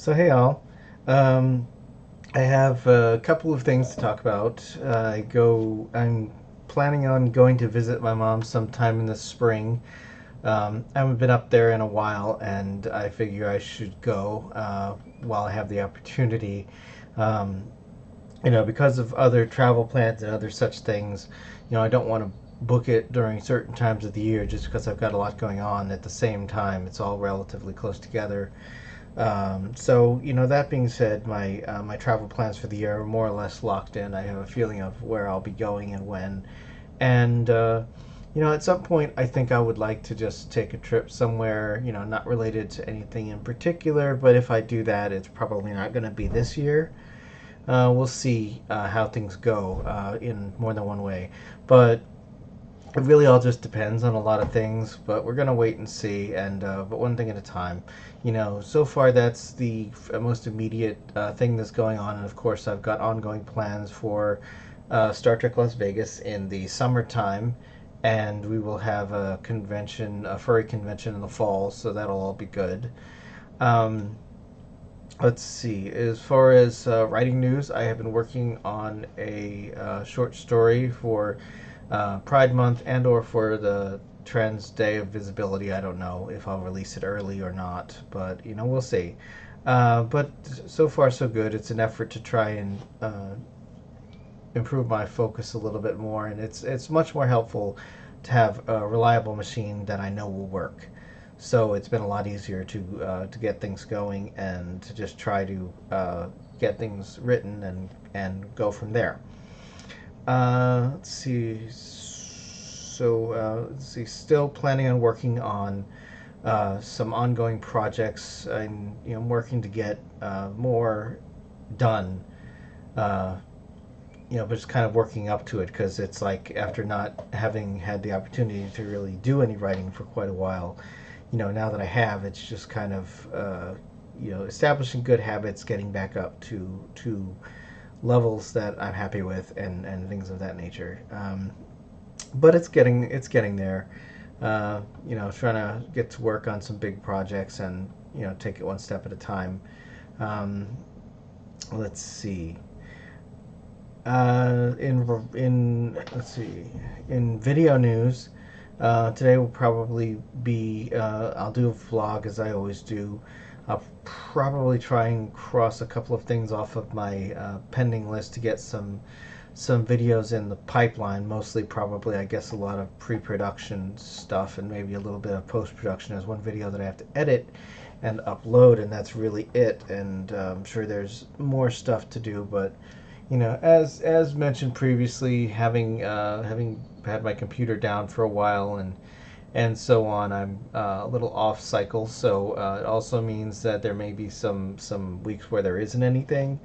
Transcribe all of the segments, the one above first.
So hey all, um, I have a couple of things to talk about. I'm planning on going to visit my mom sometime in the spring. I haven't been up there in a while, and I figure I should go while I have the opportunity. Um, because of other travel plans and other such things, I don't want to book it during certain times of the year just because I've got a lot going on at the same time. It's all relatively close together. That being said, my travel plans for the year are more or less locked in. I have a feeling of where I'll be going and when, and at some point, I think I would like to just take a trip somewhere, not related to anything in particular. But if I do that, it's probably not going to be this year. We'll see how things go in more than one way, but it really all just depends on a lot of things, but we're gonna wait and see, and but one thing at a time. So far that's the most immediate thing that's going on, and of course I've got ongoing plans for Star Trek Las Vegas in the summertime, and we will have a convention, a furry convention in the fall, so that'll all be good. Um, let's see. As far as writing news, I have been working on a short story for Pride Month and or for the Trans Day of Visibility. I don't know if I'll release it early or not, but we'll see. But so far so good. It's an effort to try and improve my focus a little bit more, and it's much more helpful to have a reliable machine that I know will work. So it's been a lot easier to get things going and to just try to get things written and go from there. Let's see. Let's see. Still planning on working on some ongoing projects. I'm working to get more done. Uh, but just kind of working up to it because it's like after not having had the opportunity to really do any writing for quite a while, now that I have, it's just kind of establishing good habits, getting back up to levels that I'm happy with, and things of that nature. But it's getting there. Trying to get to work on some big projects and take it one step at a time. Um, let's see. In let's see, in video news, today will probably be I'll do a vlog as I always do. I'll probably try and cross a couple of things off of my pending list to get some videos in the pipeline. Mostly, probably, I guess, a lot of pre-production stuff and maybe a little bit of post-production. There's one video that I have to edit and upload, and that's really it. And I'm sure there's more stuff to do, but as mentioned previously, having had my computer down for a while and so on, I'm a little off cycle. So it also means that there may be some weeks where there isn't anything.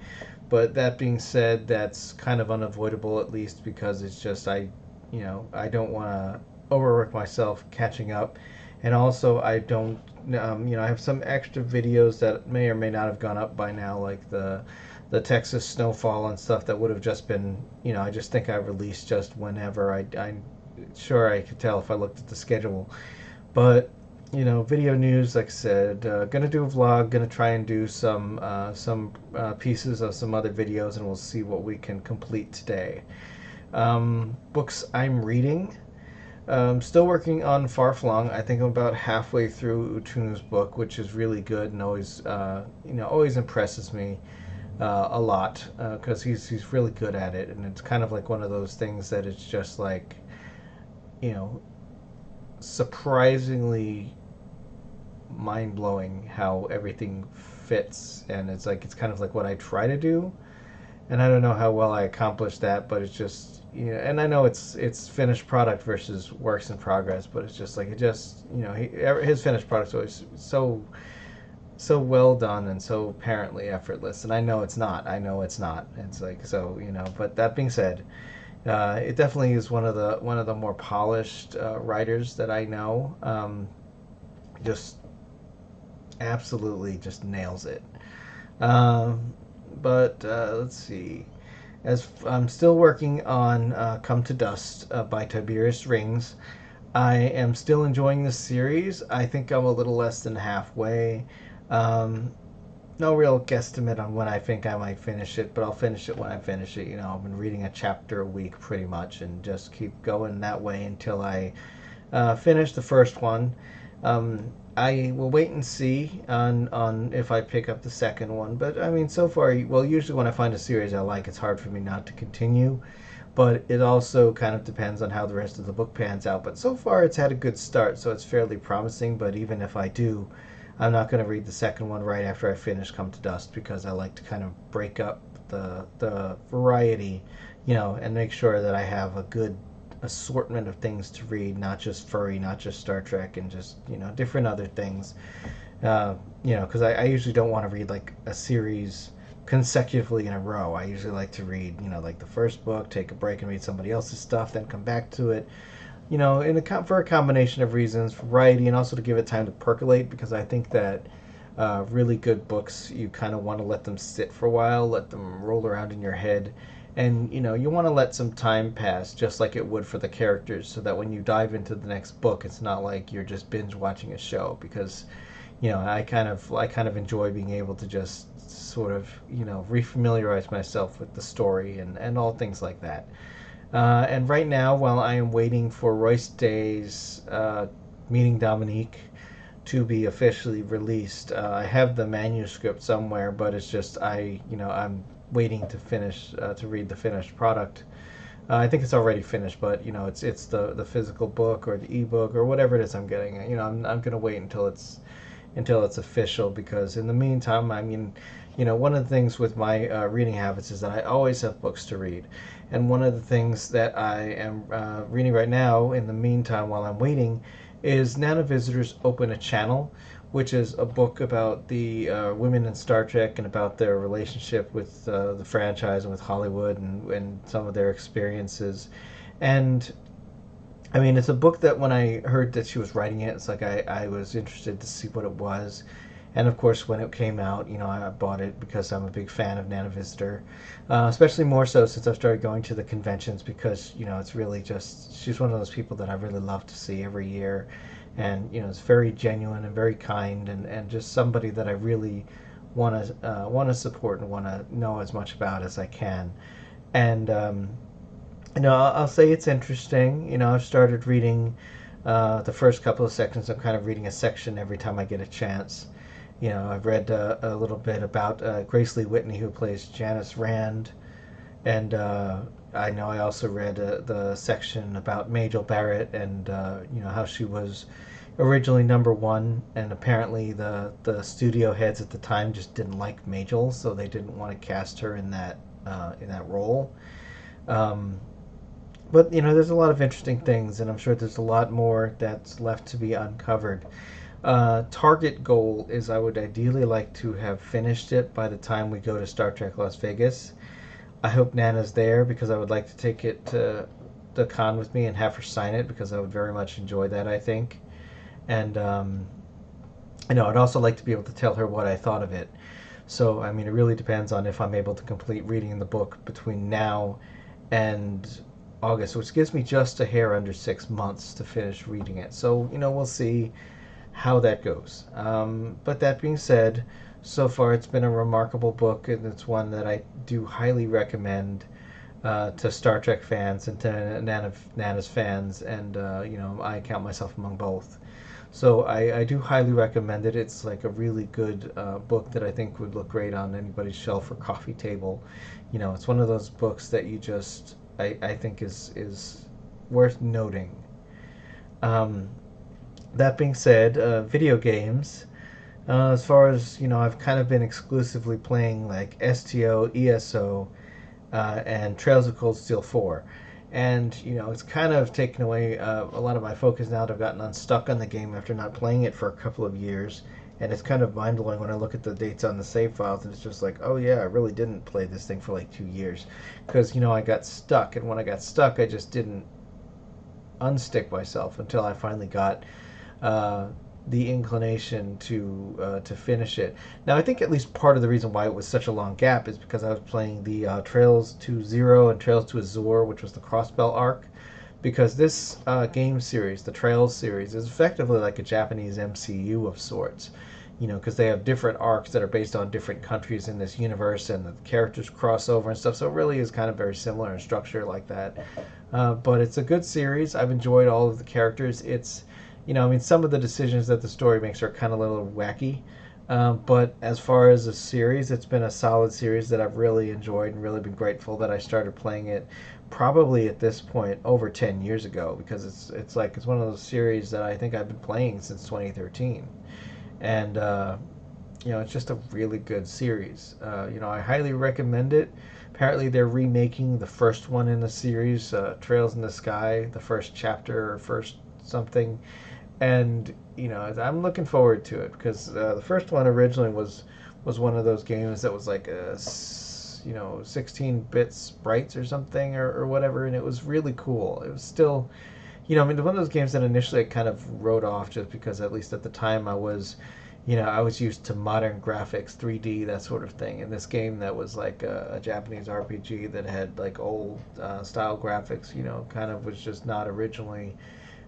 But that being said, that's kind of unavoidable, at least because it's just I don't want to overwork myself catching up, and also I don't I have some extra videos that may or may not have gone up by now, like the Texas snowfall and stuff that would have just been, I just think I released just whenever. I'm sure I could tell if I looked at the schedule. But, video news, like I said, gonna do a vlog, gonna try and do some pieces of some other videos, and we'll see what we can complete today. Books I'm reading. Still working on Far Flung. I think I'm about halfway through Utunu's book, which is really good and always impresses me a lot because he's really good at it, and it's kind of like one of those things that it's just like, you know, surprisingly mind blowing how everything fits, and it's kind of like what I try to do, and I don't know how well I accomplished that, but it's just and I know it's finished product versus works in progress, but it's just like his finished product's always so well done and so apparently effortless, and I know it's not. It's like, so, but that being said, it definitely is one of the more polished writers that I know. Just absolutely just nails it. But let's see. As I'm still working on Come to Dust by Tiberius Rings. I am still enjoying this series. I think I'm a little less than halfway. Um, no real guesstimate on when I think I might finish it, but I'll finish it when I finish it. I've been reading a chapter a week pretty much, and just keep going that way until I finish the first one. I will wait and see on if I pick up the second one. But I mean, so far, well, usually when I find a series I like, it's hard for me not to continue. But it also kind of depends on how the rest of the book pans out. But so far, it's had a good start, so it's fairly promising. But even if I do, I'm not going to read the second one right after I finish Come to Dust, because I like to kind of break up the variety, and make sure that I have a good assortment of things to read, not just furry, not just Star Trek, and just different other things. Because I usually don't want to read like a series consecutively in a row. I usually like to read, like the first book, take a break and read somebody else's stuff, then come back to it. For a combination of reasons, variety, and also to give it time to percolate. Because I think that really good books, you kind of want to let them sit for a while, let them roll around in your head, and you want to let some time pass, just like it would for the characters, so that when you dive into the next book, it's not like you're just binge watching a show. Because I kind of enjoy being able to just sort of refamiliarize myself with the story and all things like that. And right now, while I am waiting for Royce Day's Meeting Dominique to be officially released, I have the manuscript somewhere, but it's just I'm waiting to finish to read the finished product. I think it's already finished, but it's the physical book or the ebook or whatever it is I'm getting. I'm gonna wait until it's official, because in the meantime, I mean, one of the things with my reading habits is that I always have books to read. And one of the things that I am reading right now in the meantime while I'm waiting is Nana Visitors Open a Channel, which is a book about the women in Star Trek and about their relationship with the franchise and with Hollywood, and some of their experiences. And I mean, it's a book that when I heard that she was writing it, it's like I was interested to see what it was. And of course, when it came out, I bought it because I'm a big fan of Nana Visitor, especially more so since I've started going to the conventions, because, it's really just, she's one of those people that I really love to see every year. And, it's very genuine and very kind, and just somebody that I really want to support and want to know as much about as I can. And, I'll say it's interesting. I've started reading the first couple of sections. I'm kind of reading a section every time I get a chance. I've read a little bit about Grace Lee Whitney, who plays Janice Rand, and I know I also read the section about Majel Barrett, and how she was originally number one, and apparently the studio heads at the time just didn't like Majel, so they didn't want to cast her in that role. Um, but there's a lot of interesting things, and I'm sure there's a lot more that's left to be uncovered. Target goal is I would ideally like to have finished it by the time we go to Star Trek Las Vegas. I hope Nana's there, because I would like to take it to the con with me and have her sign it, because I would very much enjoy that, I think. And I'd also like to be able to tell her what I thought of it. So I mean, it really depends on if I'm able to complete reading the book between now and August, which gives me just a hair under 6 months to finish reading it. So we'll see how that goes. But that being said, so far it's been a remarkable book, and it's one that I do highly recommend to Star Trek fans and to Nana's fans, and I count myself among both. So I do highly recommend it. It's like a really good book that I think would look great on anybody's shelf or coffee table. It's one of those books that you just I think is worth noting. Um, that being said, video games. As far as I've kind of been exclusively playing like STO, ESO, and Trails of Cold Steel 4. And it's kind of taken away a lot of my focus now that I've gotten unstuck on the game after not playing it for a couple of years. And it's kind of mind blowing when I look at the dates on the save files, and it's just like, oh yeah, I really didn't play this thing for like 2 years, because I got stuck, and when I got stuck, I just didn't unstick myself until I finally got uh, the inclination to finish it. Now, I think at least part of the reason why it was such a long gap is because I was playing the Trails to Zero and Trails to Azure, which was the Crossbell arc. Because this game series, the Trails series, is effectively like a Japanese MCU of sorts. because they have different arcs that are based on different countries in this universe, and the characters cross over and stuff. So it really is kind of very similar in structure like that. But it's a good series. I've enjoyed all of the characters. It's, some of the decisions that the story makes are kind of a little wacky. But as far as a series, it's been a solid series that I've really enjoyed and really been grateful that I started playing it probably at this point over 10 years ago, because it's one of those series that I think I've been playing since 2013. And it's just a really good series. I highly recommend it. Apparently, they're remaking the first one in the series, Trails in the Sky, the first chapter or first something. And I'm looking forward to it, because the first one originally was one of those games that was like a 16-bit sprites or something, or whatever, and it was really cool. It was still, one of those games that initially I kind of wrote off, just because at least at the time I was used to modern graphics, 3D, that sort of thing. And this game that was like a Japanese RPG that had like old style graphics, kind of was just not originally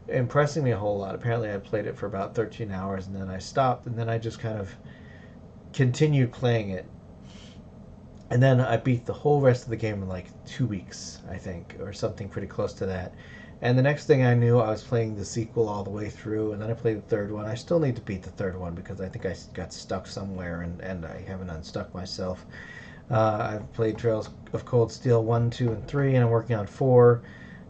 impressing me a whole lot. Apparently, I played it for about 13 hours and then I stopped, and then I just kind of continued playing it. And then I beat the whole rest of the game in like 2 weeks, I think, or something pretty close to that. And the next thing I knew, I was playing the sequel all the way through, and then I played the third one. I still need to beat the third one because I think I got stuck somewhere, and I haven't unstuck myself. I've played Trails of Cold Steel 1, 2, and 3, and I'm working on 4.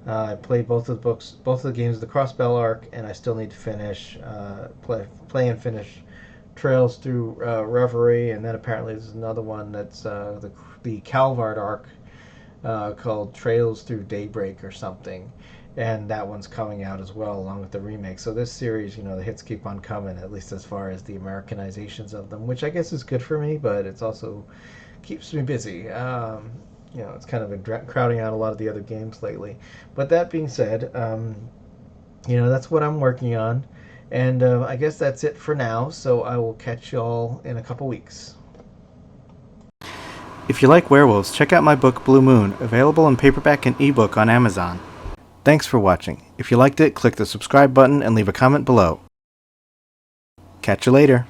I played both of the games of the Crossbell arc, and I still need to play and finish Trails through Reverie, and then apparently there's another one that's the Calvard arc called Trails Through Daybreak or something, and that one's coming out as well along with the remake. So this series, the hits keep on coming, at least as far as the Americanizations of them, which I guess is good for me, but it's also keeps me busy. It's kind of been crowding out a lot of the other games lately. But that being said, that's what I'm working on. And I guess that's it for now, so I will catch y'all in a couple weeks. If you like werewolves, check out my book Blue Moon, available in paperback and ebook on Amazon. Thanks for watching. If you liked it, click the subscribe button and leave a comment below. Catch you later.